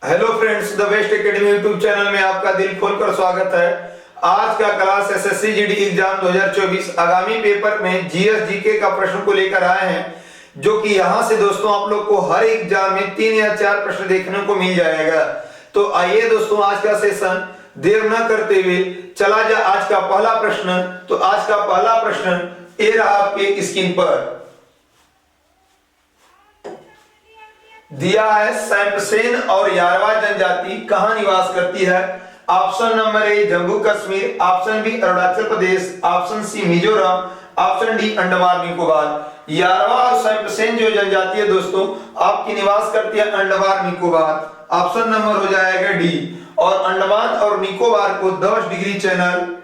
Hello friends, the best academy YouTube channel में आपका दिल खोलकर स्वागत है। आज का क्लास एसएससी जीडी एग्जाम 2024 आगामी पेपर में जीएस जीके का प्रश्न को लेकर आए हैं, जो कि यहां से दोस्तों आप लोग को हर एग्जाम में 3 या 4 प्रश्न देखने को मिल जाएगा। तो आइए दोस्तों, आज का सेशन देर न करते हुए चला जाए आज का पहला प्रश्न। तो आज का पहला प्रश्न ये रहा आपके स्क्रीन पर दिया है। सैंपसेन और यारवा जनजाति कहां निवास करती है? Option number A Jammu Kashmir, option B Arunachal Pradesh, option C Mizoram, option D Andaman Nicobar. यारवा और सैंपसेन जो जनजाति है दोस्तों आपकी निवास करती है अंडमान निकोबार। ऑप्शन नंबर हो जाएगा डी। और अंडमान और निकोबार को 10 डिग्री चैनल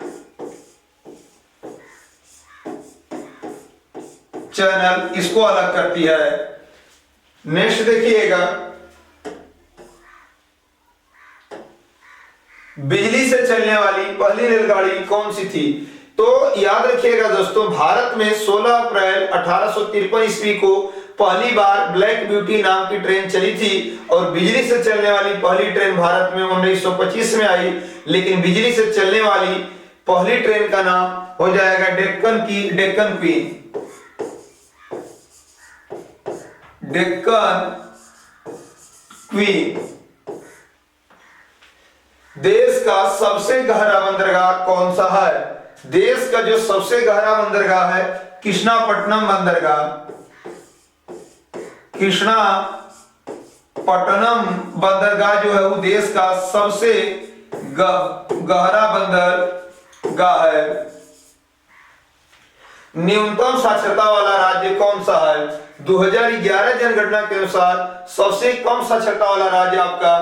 इसको अलग करती है। नेक्स्ट देखिएगा, बिजली से चलने वाली पहली रेलगाड़ी कौन सी थी? तो याद रखिएगा दोस्तों, भारत में 16 अप्रैल 1853 ईस्वी को पहली बार ब्लैक ब्यूटी नाम की ट्रेन चली थी। और बिजली से चलने वाली पहली ट्रेन भारत में 1925 में आई। लेकिन बिजली से चलने वाली पहली ट्रेन का नाम हो जाएगा डेक्कन क्वीन। देश का सबसे गहरा बंदरगाह कौन सा है? देश का जो सबसे गहरा बंदरगाह है कृष्णापट्टनम बंदरगाह। कृष्णापट्टनम बंदरगाह जो है वो देश का सबसे गहरा बंदरगाह है। न्यूनतम साक्षरता वाला राज्य कौन सा है? 2011 जनगणना के अनुसार सबसे कम साक्षरता वाला राज्य आपका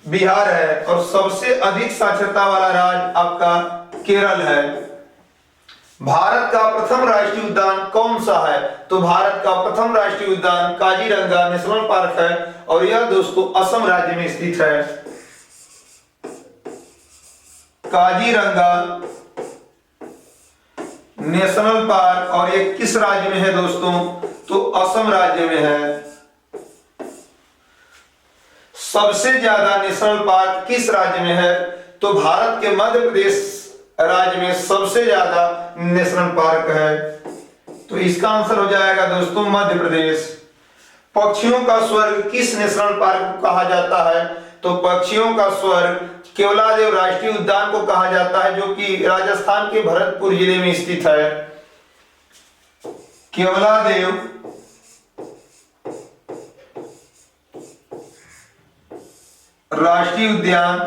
बिहार है और सबसे अधिक साक्षरता वाला राज्य आपका केरल है। भारत का प्रथम राष्ट्रीय उद्यान कौन सा है? तो भारत का प्रथम राष्ट्रीय उद्यान काजीरंगा नेशनल पार्क है और यह दोस्तों असम राज्य में स्थित है। काजीरंगा नेशनल पार्क और ये किस राज्य में है दोस्तों? तो असम राज्य में है। सबसे ज्यादा नेशनल पार्क किस राज्य में है? तो भारत के मध्य प्रदेश राज्य में सबसे ज्यादा नेशनल पार्क है। तो इसका आंसर हो जाएगा दोस्तों मध्य प्रदेश। पक्षियों का स्वर्ग किस नेशनल पार्क को कहा जाता है? तो पक्षियों का स्वर्ग केवलादेव राष्ट्रीय उद्यान को कहा जाता है, जो कि राजस्थान के भरतपुर जिले में स्थित है। केवलादेव राष्ट्रीय उद्यान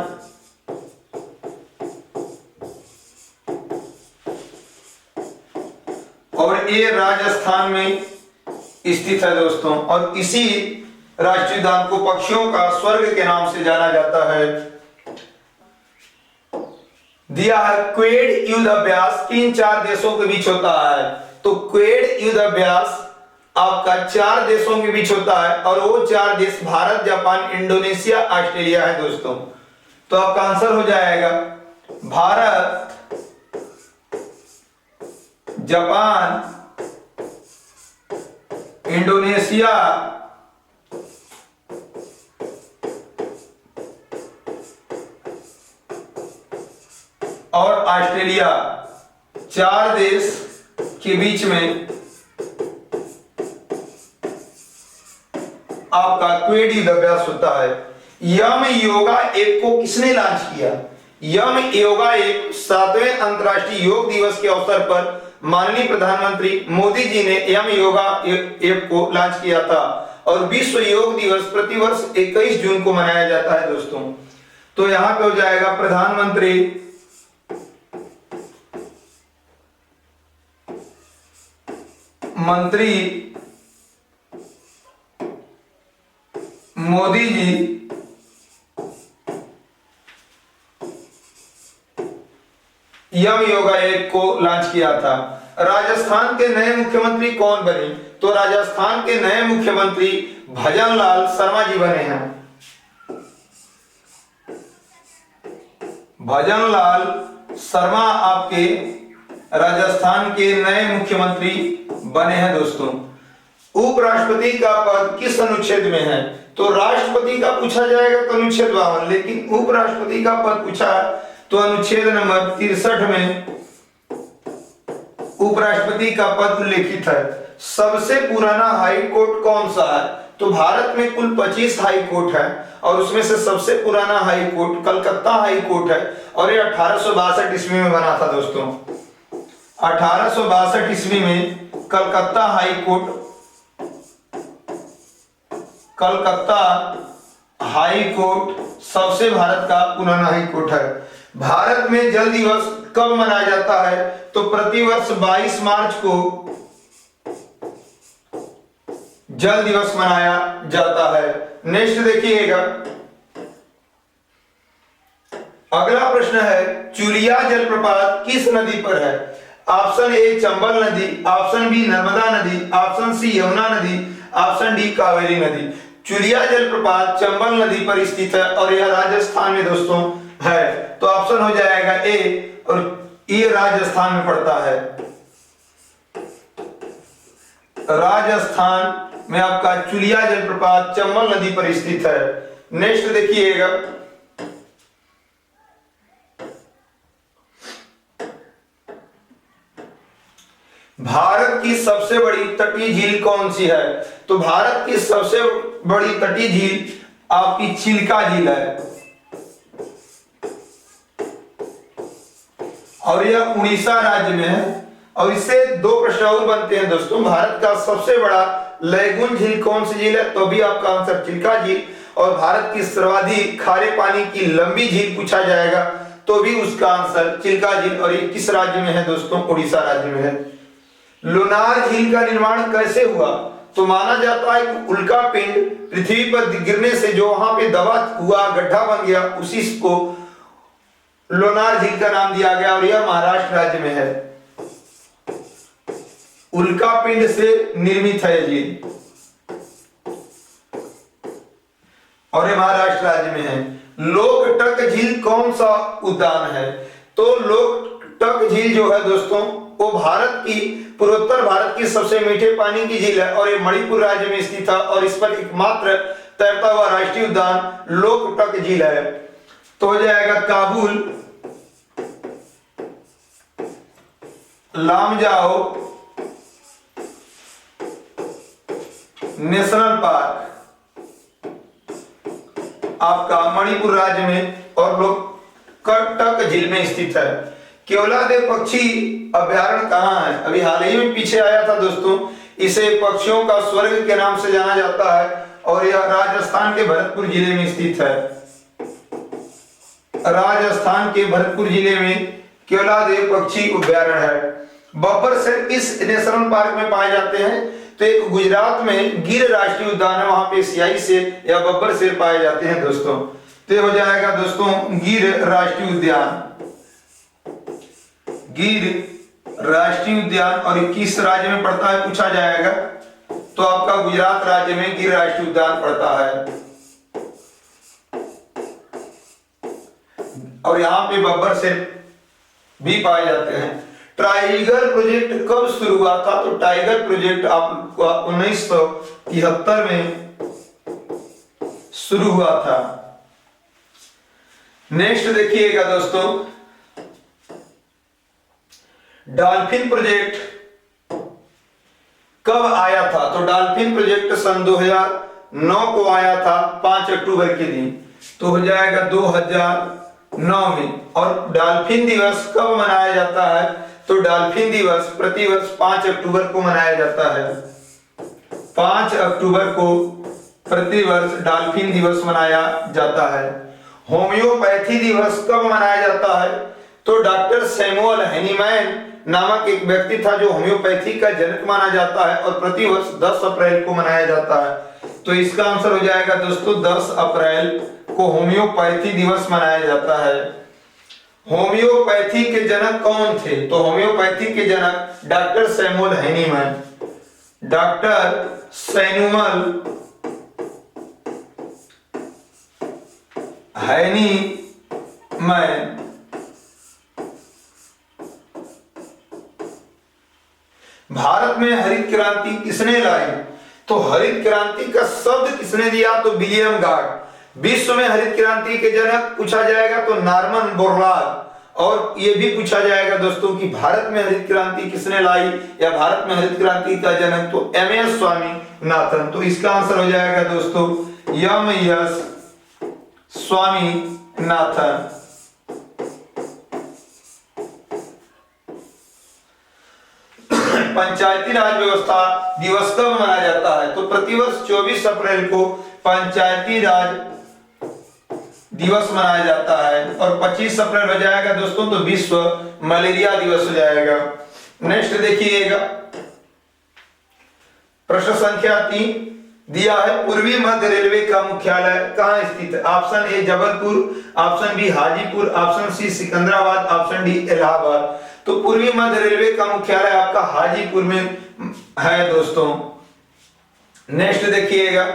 और ये राजस्थान में स्थित है दोस्तों। और इसी राष्ट्रीय उद्यान को पक्षियों का स्वर्ग के नाम से जाना जाता है। दिया है क्वेड युद्ध अभ्यास किन 4 देशों के बीच होता है? तो क्वेड युद्ध अभ्यास आपका 4 देशों के बीच होता है और वो 4 देश भारत, जापान, इंडोनेशिया, ऑस्ट्रेलिया है दोस्तों। तो आपका आंसर हो जाएगा भारत, जापान, इंडोनेशिया और ऑस्ट्रेलिया। 4 देश के बीच में आपका क्वेड युद्ध अभ्यास होता है। यम योगा एक को किसने लॉन्च किया? यम योगा एक 7वें अंतर्राष्ट्रीय योग दिवस के अवसर पर माननीय प्रधानमंत्री मोदी जी ने यम योगा ऐप को लॉन्च किया था। और विश्व योग दिवस प्रतिवर्ष 21 जून को मनाया जाता है दोस्तों। तो यहां पे हो जाएगा प्रधानमंत्री मोदी जी यम योगा ऐप को लॉन्च किया था। राजस्थान के नए मुख्यमंत्री कौन बने? तो राजस्थान के नए मुख्यमंत्री भजनलाल शर्मा जी बने हैं। भजनलाल शर्मा आपके राजस्थान के नए मुख्यमंत्री बने हैं दोस्तों। उपराष्ट्रपति का पद किस अनुच्छेद में है? तो राष्ट्रपति का पूछा जाएगा तो अनुच्छेद 52, लेकिन उपराष्ट्रपति का पद पूछा तो अनुच्छेद नंबर 63 में उपराष्ट्रपति का पद उल्लेखित है। सबसे पुराना हाई कोर्ट कौन सा है? तो भारत में कुल 25 हाई कोर्ट है और उसमें से सबसे पुराना high court Calcutta high court है और ये 1862 ईस्वी में बना था दोस्तों। 1862 ईस्वी में Calcutta high court, Calcutta high court सबसे भारत का पुराना हाई कोर्ट है। भारत में जल दिवस कब मनाया जाता है? तो प्रतिवर्ष 22 मार्च को जल दिवस मनाया जाता है। नेक्स्ट देखिएगा, अगला प्रश्न है चुलिया जलप्रपात किस नदी पर है? ऑप्शन ए चंबल नदी, ऑप्शन बी नर्मदा नदी, ऑप्शन सी यमुना नदी, ऑप्शन डी कावेरी नदी। चुलिया जलप्रपात चंबल नदी पर स्थित है और यह राजस्थान में दोस्तों है, तो ऑप्शन हो जाएगा ए, और ये राजस्थान में पड़ता है। राजस्थान में आपका चुलिया जलप्रपात चंबल नदी पर स्थित है। नेक्स्ट देखिएगा, भारत की सबसे बड़ी तटीय झील कौन सी है? तो भारत की सबसे बड़ी तटीय झील आपकी चिल्का झील है और यह उड़ीसा राज्य में है। और इससे दो प्रश्न और बनते हैं दोस्तों, भारत का सबसे बड़ा लैगून झील कौन सी झील है? तो भी आपका आंसर चिल्का झील। और भारत की सर्वाधिक खारे पानी की लंबी झील पूछा जाएगा तो भी उसका आंसर चिल्का झील, और ये किस राज्य में है दोस्तों? उड़ीसा राज्य में है। लोनार झील का निर्माण कैसे हुआ? तो माना जाता है कि उल्का पिंड पृथ्वी पर गिरने से जो वहां पे दबा हुआ गड्ढा बन गया, उसी को लोनार झील का नाम दिया गया और यह महाराष्ट्र राज्य में है। उल्का पिंड से निर्मित है झील और यह महाराष्ट्र राज्य में है। लोकटक झील कौन सा उद्यान है? तो लोकटक झील जो है दोस्तों वो भारत की पूर्वोत्तर भारत की सबसे मीठे पानी की झील है और ये मणिपुर राज्य में स्थित है और इस पर एकमात्र तैरता हुआ राष्ट्रीय उद्यान लोकटक झील है। तो हो जाएगा काबुल लामजाओ नेशनल पार्क आपका मणिपुर राज्य में और लोकटक झील में स्थित है। केवलादेव पक्षी अभ्यारण्य कहाँ है? अभी हाल ही में पीछे आया था दोस्तों, इसे पक्षियों का स्वर्ग के नाम से जाना जाता है और यह राजस्थान के भरतपुर जिले में स्थित है। राजस्थान के भरतपुर जिले में केवलादेव पक्षी अभ्यारण्य है। बब्बर शेर इस नेशनल पार्क में पाए जाते हैं? तो एक गुजरात में गिर राष्ट्रीय उद्यान है, वहां पे सियाई शेर या बब्बर शेर पाए जाते हैं दोस्तों। तो हो जाएगा दोस्तों गिर राष्ट्रीय उद्यान, गिर राष्ट्रीय उद्यान। और किस राज्य में पड़ता है पूछा जाएगा तो आपका गुजरात राज्य में गिर राष्ट्रीय उद्यान पड़ता है। और यहाँ पे बब्बर शेर भी पाए जाते हैं। टाइगर प्रोजेक्ट कब शुरू हुआ था? तो टाइगर प्रोजेक्ट आपको 1973 में शुरू हुआ था। नेक्स्ट देखिएगा दोस्तों, डॉल्फिन प्रोजेक्ट कब आया था? तो डॉल्फिन प्रोजेक्ट सन 2009 को आया था 5 अक्टूबर के दिन, तो हो जाएगा 2009 में। और डॉल्फिन दिवस कब मनाया जाता है? तो डॉल्फिन दिवस प्रतिवर्ष 5 अक्टूबर को मनाया जाता है। 5 अक्टूबर को प्रतिवर्ष डॉल्फिन दिवस मनाया जाता है। होम्योपैथी दिवस कब मनाया जाता है? तो डॉक्टर सैमुअल हैनीमैन नामक एक व्यक्ति था जो होम्योपैथी का जनक माना जाता है और प्रतिवर्ष 10 अप्रैल को मनाया जाता है। तो इसका आंसर हो जाएगा दोस्तों 10 अप्रैल को होम्योपैथी दिवस मनाया जाता है। होम्योपैथी के जनक कौन थे? तो होम्योपैथी के जनक doctor Samuel Hahnemann, doctor Samuel Hahnemann. Bharat में हरित क्रांति किसने लाई? तो हरित क्रांति का शब्द किसने दिया? तो विलियम गार्ड। विश्व में हरित क्रांति के जनक पूछा जाएगा तो नॉर्मन बोरलॉग। और ये भी पूछा जाएगा दोस्तों कि भारत में हरित क्रांति किसने लाई या भारत में हरित क्रांति का जनक, तो एमएस स्वामीनाथन। तो इसका आंसर हो जाएगा दोस्तों एमएस स्वामीनाथन। पंचायती राज व्यवस्था दिवस कब मनाया जाता है? तो प्रतिवर्ष 24 अप्रैल को पंचायती राज दिवस मनाया जाता है। और 25 अप्रैल हो जाएगा दोस्तों तो विश्व मलेरिया दिवस हो जाएगा। नेक्स्ट देखिएगा प्रश्न संख्या 3 दिया है, पूर्वी मध्य रेलवे का मुख्यालय कहाँ स्थित है? Option A Jabalpur, option B Hajipur, option C Secunderabad, option D Allahabad. तो पूर्वी मध्य रेलवे का मुख्यालय आपका हाजीपुर में है दोस्तों। नेक्स्ट देखिएगा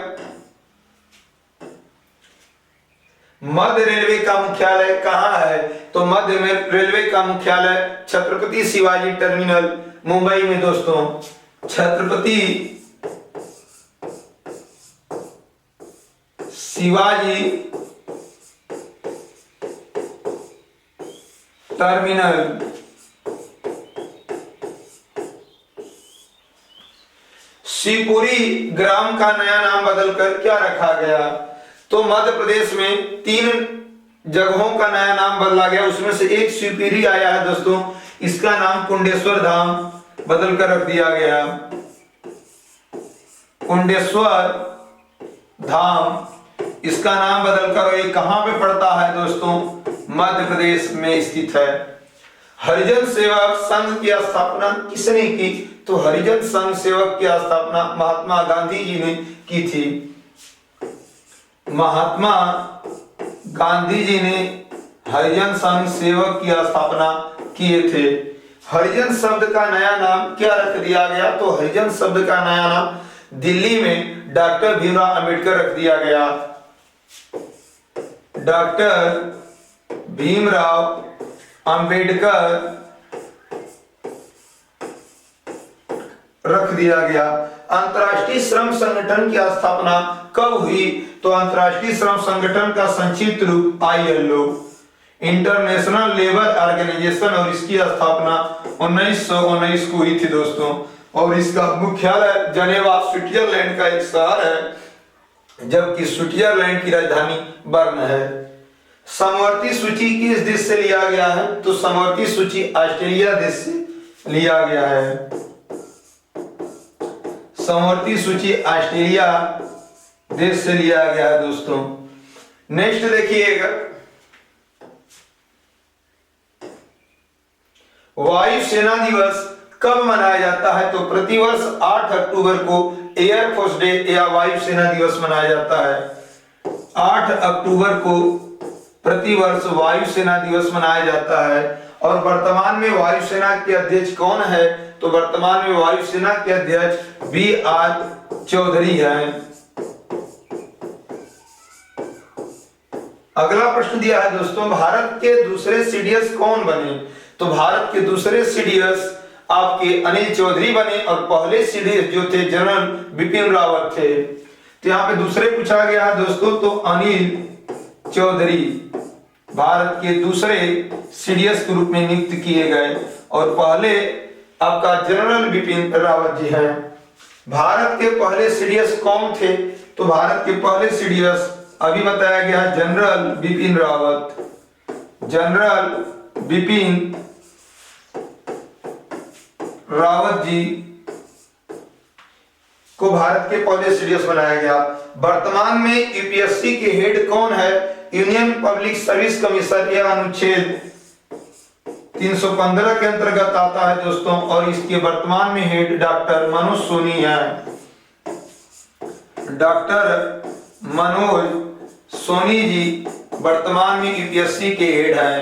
मध्य रेलवे का मुख्यालय कहाँ है? तो मध्य में रेलवे का मुख्यालय छत्रपति शिवाजी टर्मिनल मुंबई में दोस्तों। छत्रपति शिवाजी टर्मिनल शिवपुरी ग्राम का नया नाम बदलकर क्या रखा गया? तो मध्य प्रदेश में 3 जगहों का नया नाम बदला गया, उसमें से एक शिवपुरी आया है दोस्तों, इसका नाम कुंडेश्वर धाम बदलकर रख दिया गया। कुंडेश्वर धाम इसका नाम बदलकर, ये कहां पे पड़ता है दोस्तों? मध्य प्रदेश में स्थित है। हरिजन सेवक संघ की स्थापना किसने की? तो हरिजन संघ सेवक की स्थापना महात्मा गांधी जी ने की थी। महात्मा गांधी जी ने हरिजन संघ सेवक की स्थापना किए थे। हरिजन शब्द का नया नाम क्या रख दिया गया? तो हरिजन शब्द का नया नाम दिल्ली में डॉक्टर भीमराव अंबेडकर रख दिया गया। डॉक्टर भीमराव अंबेडकर रख दिया गया। अंतर्राष्ट्रीय श्रम संगठन की स्थापना कब हुई? तो अंतर्राष्ट्रीय श्रम संगठन का संक्षिप्त रूप ILO, इंटरनेशनल लेबर ऑर्गेनाइजेशन, और इसकी स्थापना 1919 को हुई थी दोस्तों। और इसका मुख्यालय जनेवा स्विट्जरलैंड का एक शहर है, जबकि स्विट्जरलैंड की राजधानी बर्न है। समवर्ती सूची किस देश से लिया गया है? तो समवर्ती सूची ऑस्ट्रेलिया देश से लिया गया है। समवर्ती सूची ऑस्ट्रेलिया देश से लिया गया है दोस्तों। नेक्स्ट देखिएगा वायुसेना दिवस कब मनाया जाता है? तो प्रतिवर्ष 8 अक्टूबर को एयरफोर्स डे या वायुसेना दिवस मनाया जाता है। 8 अक्टूबर को प्रतिवर्ष वायुसेना दिवस मनाया जाता है। और वर्तमान में वायुसेना के अध्यक्ष कौन है? तो वर्तमान में वायुसेना के अध्यक्ष BR चौधरी हैं। अगला प्रश्न दिया है दोस्तों, भारत के दूसरे CDS कौन बने? तो भारत के दूसरे CDS आपके अनिल चौधरी बने, और पहले CDS जो थे जनरल बिपिन रावत थे। तो यहाँ पे दूसरे पूछा गया है दोस्तों, तो अनिल चौधरी भारत के दूसरे CDS के रूप में नियुक्त किए गए, और पहले आपका जनरल बिपिन रावत जी हैं। भारत के पहले CDS कौन थे? तो भारत के पहले CDS अभी बताया गया जनरल बिपिन रावत। जनरल बिपिन रावत जी को भारत के पहले CDS बनाया गया। वर्तमान में UPSC के हेड कौन है? यूनियन पब्लिक सर्विस कमीशन, यह अनुच्छेद 315 के अंतर्गत आता है दोस्तों। और इसके वर्तमान में हेड डॉक्टर मनोज सोनी है। डॉक्टर मनोज सोनी जी वर्तमान में UPSC के हेड हैं।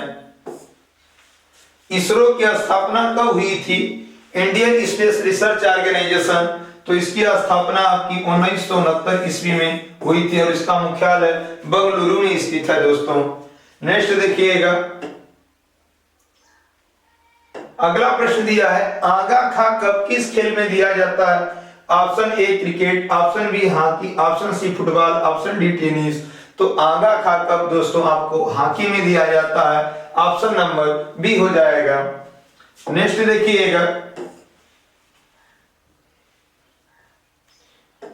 इसरो की स्थापना कब हुई थी? इंडियन स्पेस रिसर्च ऑर्गेनाइजेशन, तो इसकी स्थापना आपकी 1969 ईस्वी में हुई थी, और इसका मुख्यालय बेंगलुरु में स्थित है दोस्तों। नेक्स्ट देखिएगा अगला प्रश्न दिया है, आगा खा कब किस खेल में दिया जाता है? Option A cricket, option B hockey, option C football, option D tennis. तो आगा खा कप दोस्तों आपको हॉकी में दिया जाता है, ऑप्शन नंबर बी हो जाएगा। नेक्स्ट देखिएगा,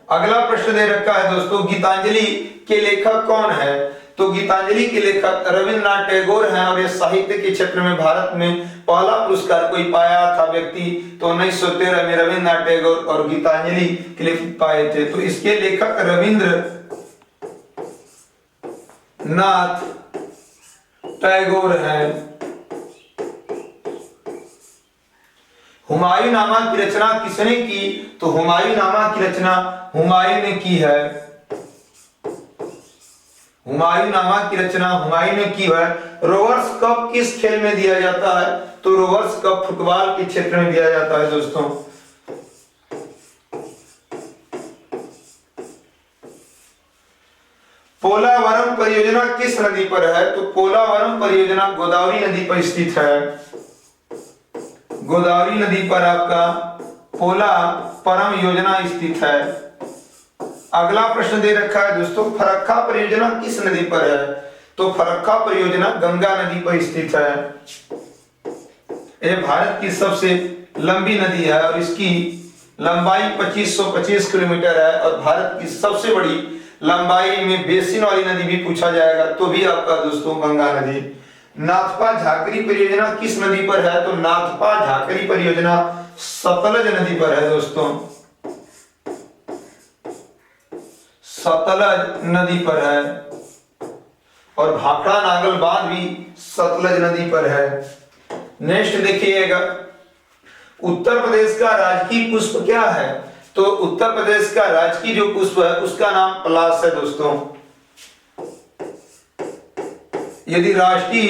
अगला प्रश्न दे रखा है दोस्तों, गीतांजलि के लेखक कौन है? तो गीतांजलि के लेखक रविंद्रनाथ टैगोर हैं और ये साहित्य के क्षेत्र में भारत में पहला पुरस्कार कोई पाया था व्यक्ति तो 1913 में रविंद्रनाथ टैगोर और गीतांजलि के लिए पाए थे। तो इसके लेखक रविंद्रनाथ टैगोर हैं। हुमायूं नामा की रचना किसने की? तो हुमायूं नामा की रचना हुमायूं ने की है। हुमायूं नामा की रचना हुमायूं ने की है। रोवर्स कप किस खेल में दिया जाता है? तो रोवर्स कप फुटबॉल के क्षेत्र में दिया जाता है दोस्तों। पोलावरम परियोजना किस नदी पर है? तो पोलावरम परियोजना गोदावरी नदी पर स्थित है। गोदावरी नदी पर आपका पोलावरम योजना स्थित है। अगला प्रश्न दे रखा है दोस्तों, फरक्का परियोजना किस नदी पर है? तो फरक्का परियोजना गंगा नदी पर स्थित है। यह भारत की सबसे लंबी नदी है और इसकी लंबाई 2525 किलोमीटर है और भारत की सबसे बड़ी लंबाई में बेसिन वाली नदी भी पूछा जाएगा तो भी आपका दोस्तों गंगा नदी। नाथपा झाकरी परियोजना किस नदी पर है? तो नाथपा झाकरी परियोजना सतलज नदी पर है दोस्तों, सतलज नदी पर है। और भाखड़ा नागल बांध भी सतलज नदी पर है। नेक्स्ट देखिएगा, उत्तर प्रदेश का राजकीय पुष्प क्या है? तो उत्तर प्रदेश का राजकीय जो पुष्प है उसका नाम पलाश है दोस्तों। यदि राष्ट्रीय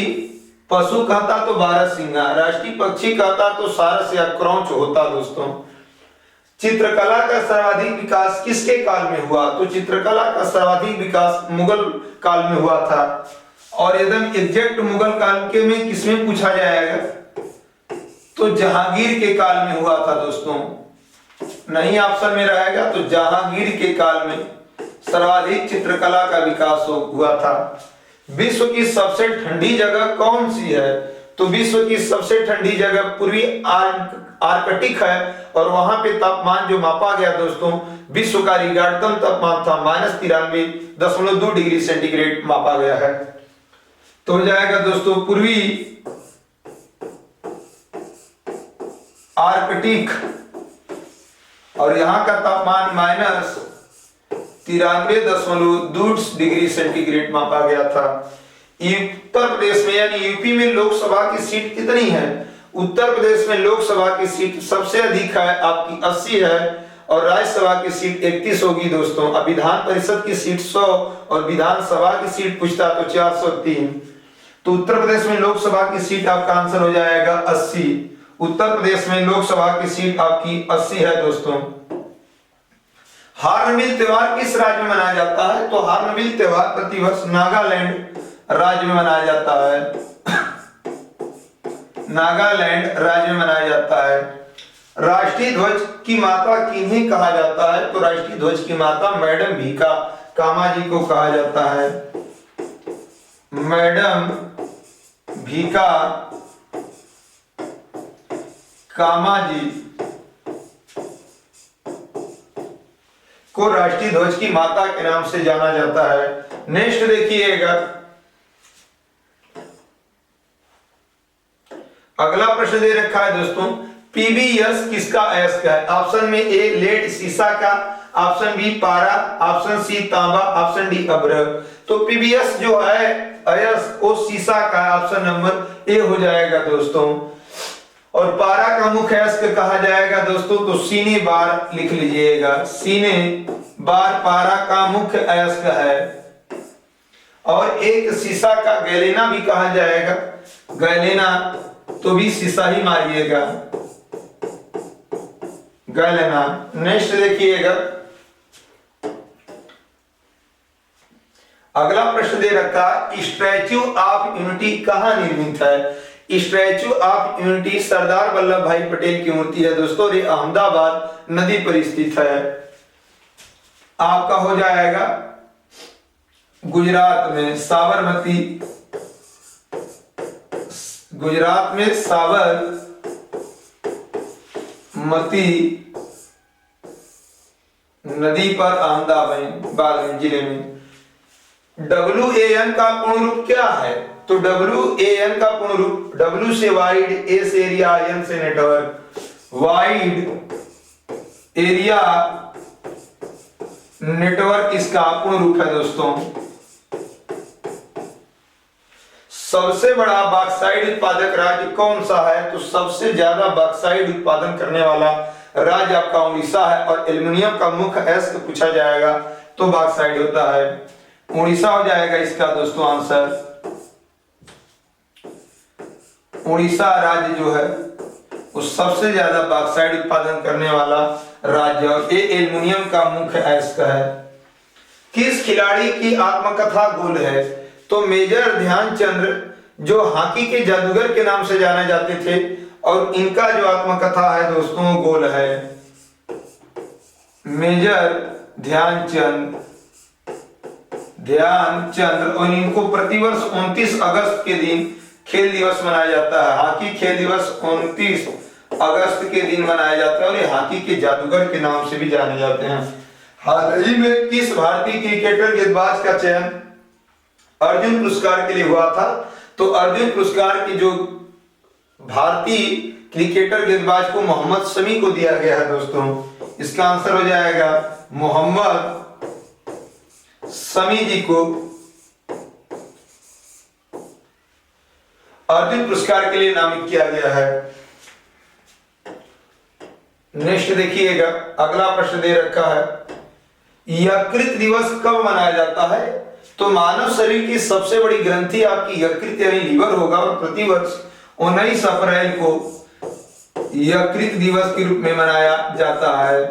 पशु कहता तो बारहसिंगा, राष्ट्रीय पक्षी कहता तो सारस या क्रौंच होता दोस्तों। चित्रकला का सर्वाधिक विकास किसके काल में हुआ? तो चित्रकला का सर्वाधिक विकास मुगल काल में हुआ था और एकदम एग्जैक्ट मुगल काल के में किसमें पूछा जाएगा? तो जहांगीर के काल में हुआ था दोस्तों। नहीं ऑप्शन में रहेगा तो जहांगीर के काल में सर्वाधिक चित्रकला का विकास हुआ था। विश्व की सबसे ठंडी जगह कौन सी है? तो विश्व की सबसे ठंडी जगह पूर्वी आर्कटिक है और वहां पे तापमान जो मापा गया दोस्तों, विश्व का रिकॉर्डतम तापमान था -93.2 डिग्री सेंटीग्रेड मापा गया है। तो हो जाएगा दोस्तों पूर्वी आर्कटिक और यहाँ का तापमान -93.2 डिग्री सेंटीग्रेड मापा गया था। उत्तर प्रदेश में यानी यूपी में लोकसभा की सीट कितनी है? उत्तर प्रदेश में लोकसभा की सीट सबसे अधिक है, आपकी 80 है और राज्यसभा की सीट 31 होगी दोस्तों। अब विधान परिषद की सीट 100 और विधानसभा की सीट पूछता तो 403। तो उत्तर प्रदेश में लोकसभा की सीट आपका आंसर हो जाएगा 80। उत्तर प्रदेश में लोकसभा की सीट आपकी 80 है दोस्तों। हार्नबिल त्योहार किस राज्य में मनाया जाता है? तो हार्नबिल त्योहार प्रतिवर्ष नागालैंड राज्य में मनाया जाता है। नागालैंड राज्य में मनाया जाता है। राष्ट्रीय ध्वज की माता किन्हें कहा जाता है? तो राष्ट्रीय ध्वज की माता मैडम भीका कामा जी को कहा जाता है। मैडम भीका कामा जी को राष्ट्रीय ध्वज की माता के नाम से जाना जाता है। नेक्स्ट देखिएगा, अगला प्रश्न दे रखा है दोस्तों, पीबीएस किसका अयस्क है? ऑप्शन में ए लेड सीसा का, ऑप्शन बी पारा, ऑप्शन सी तांबा, ऑप्शन डी अभ्रक। तो पीबीएस जो है अयस्क वो सीसा का, ऑप्शन नंबर ए हो जाएगा दोस्तों। और पारा का मुख्य अयस्क कहा जाएगा दोस्तों, तो सीने बार लिख लीजिएगा, सीने बार पारा का मुख्य अयस्क है। और एक सीसा का गैलेना भी कहा जाएगा, गैलेना तो भी सीसा ही मारिएगा, गैलेना। नेक्स्ट देखिएगा, अगला प्रश्न दे रखा, स्टैच्यू ऑफ यूनिटी कहां निर्मित है? Statue of unity Sardar Vallabh भाई पटेल की मूर्ति है दोस्तों, ये अहमदाबाद नदी पर स्थित है। आपका हो जाएगा गुजरात में साबरमती, गुजरात में साबरमती नदी पर अहमदाबाद जिले में। WAN का पूर्ण रूप क्या है? तो WAN का पूर्ण रूप W से वाइड, A से एरिया, N से नेटवर्क। वाइड एरिया नेटवर्क इसका पूर्ण रूप है दोस्तों। सबसे बड़ा बॉक्साइट उत्पादक राज्य कौन सा है? तो सबसे ज्यादा बॉक्साइट उत्पादन करने वाला राज्य आपका उड़ीसा है। और एल्युमिनियम का मुख्य अयस्क पूछा जाएगा तो बॉक्साइट होता है, उड़ीसा हो जाएगा इसका दोस्तों आंसर। उड़ीसा राज्य जो है वो सबसे ज्यादा बॉक्साइट उत्पादन करने वाला राज्य, और ये एल्युमिनियम का मुख्य अयस्क है। किस खिलाड़ी की आत्मकथा गोल है? तो मेजर ध्यानचंद जो हॉकी के जादूगर के नाम से जाने जाते थे, और इनका जो आत्मकथा है दोस्तों गोल है। मेजर ध्यानचंद, और इनको प्रतिवर्ष 29 अगस्त के दिन खेल दिवस मनाया जाता है। हॉकी खेल दिवस 29 अगस्त के दिन मनाया जाता है, और ये हॉकी के जादूगर के नाम से भी जाने जाते हैं। हाल ही में किस भारतीय क्रिकेटर गेंदबाज का चयन अर्जुन पुरस्कार के लिए हुआ था? तो अर्जुन पुरस्कार की जो भारतीय क्रिकेटर गेंदबाज को मोहम्मद शमी को दिया गया है दोस्तों। इसका आंसर हो जाएगा मोहम्मद शमी जी को अर्जुन पुरस्कार के लिए नामित किया गया है। नेक्स्ट देखिएगा, अगला प्रश्न दे रखा है, यकृत दिवस कब मनाया जाता है? तो मानव शरीर की सबसे बड़ी ग्रंथि आपकी यकृत यानी लीवर होगा, और प्रतिवर्ष 19 अप्रैल को यकृत दिवस के रूप में मनाया जाता है।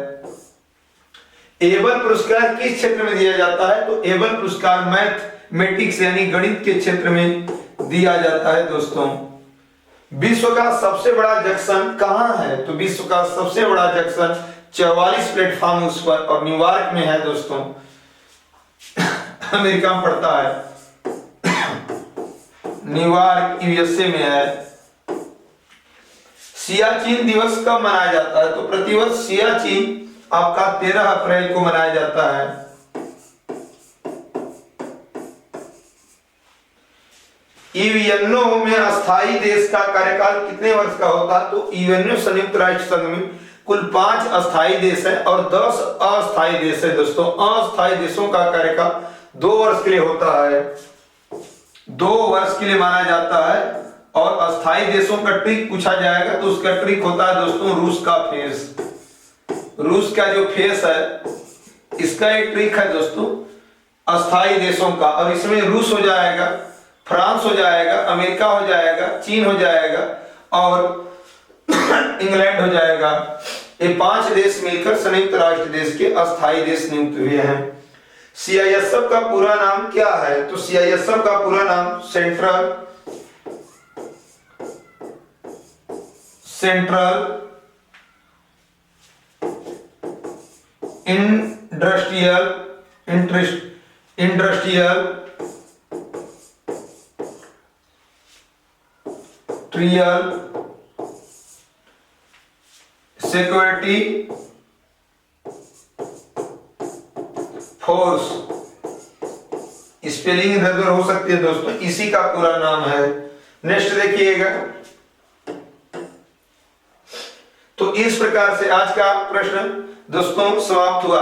एबल पुरस्कार किस क्षेत्र में दिया जाता है? तो एबल पुरस्कार मैथमेटिक्स यानी गणित के क्षेत्र में दिया जाता है दोस्तों। विश्व का सबसे बड़ा जंक्शन कहां है? तो विश्व का सबसे बड़ा जंक्शन 44 प्लेटफॉर्म उस पर, और न्यूयॉर्क में है दोस्तों, अमेरिका में पड़ता है। न्यूयॉर्क USA में है। सियाचिन दिवस कब मनाया जाता है? तो प्रतिवर्ष सियाचिन आपका 13 अप्रैल को मनाया जाता है। यूएनओ में अस्थायी देश का कार्यकाल कितने वर्ष का होता है? तो यूएनओ संयुक्त राष्ट्र संघ में कुल 5 अस्थायी देश है और 10 अस्थायी देश है दोस्तों। अस्थायी देशों का कार्यकाल 2 वर्ष के लिए होता है, 2 वर्ष के लिए माना जाता है। और अस्थायी देशों का ट्रिक पूछा जाएगा तो उसका ट्रिक होता है दोस्तों रूस का फेस। रूस का जो फेस है इसका एक ट्रिक है दोस्तों अस्थायी देशों का, और इसमें रूस हो जाएगा, फ्रांस हो जाएगा, अमेरिका हो जाएगा, चीन हो जाएगा और इंग्लैंड हो जाएगा। ये 5 देश मिलकर संयुक्त राष्ट्र देश के अस्थायी देश नियुक्त हुए हैं। CISF का पूरा नाम क्या है? तो CISF का पूरा नाम central industrial security force, spelling इधर उधर हो सकती है दोस्तों, इसी का पूरा नाम है। नेक्स्ट देखिएगा, तो इस प्रकार से आज का प्रश्न दोस्तों समाप्त हुआ।